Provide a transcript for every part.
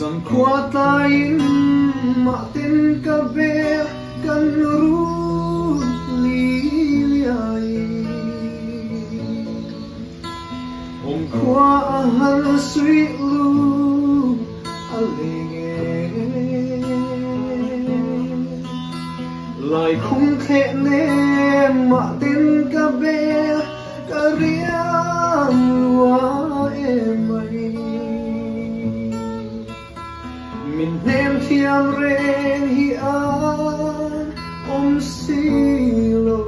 Rằng qua tay mà tên ca bé cần rút lý ai hôm qua hắn suy lu alege lại không thể nên mà tên ca bé ca riêng qua em mày mình nem thiam ren hi an si lo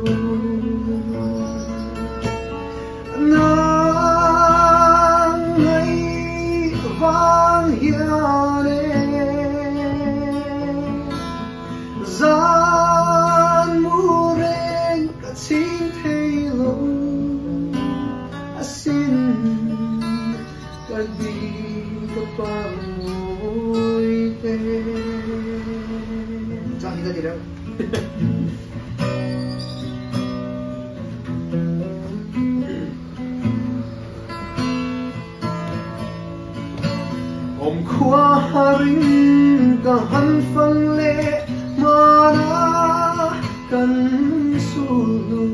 nang ngày vang hiền gian mu ren cả xin thay lo xin cả đi cả bao cho kita tidak om khua haring ka han phang le mana kan sulu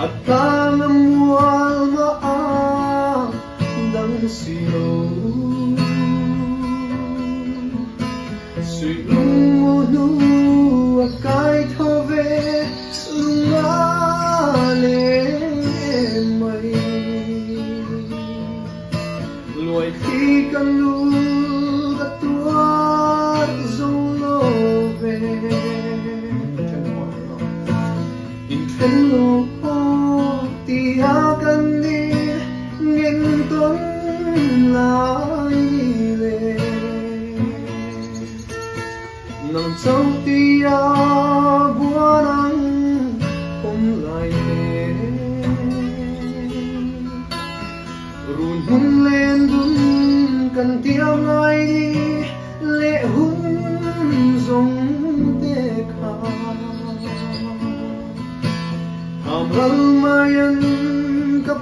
atanam wal ma dang silo suy lu nu akai thô về lunga le mây lùi khi cần lu đã tua dòng lô về in thân lô tia cần đi nghìn tuần lại về nang châu tia bùa nắng không lại về run hun lên đun cần tiêm lại đi lệ hun giống tê khá ham răng mai ăn cặp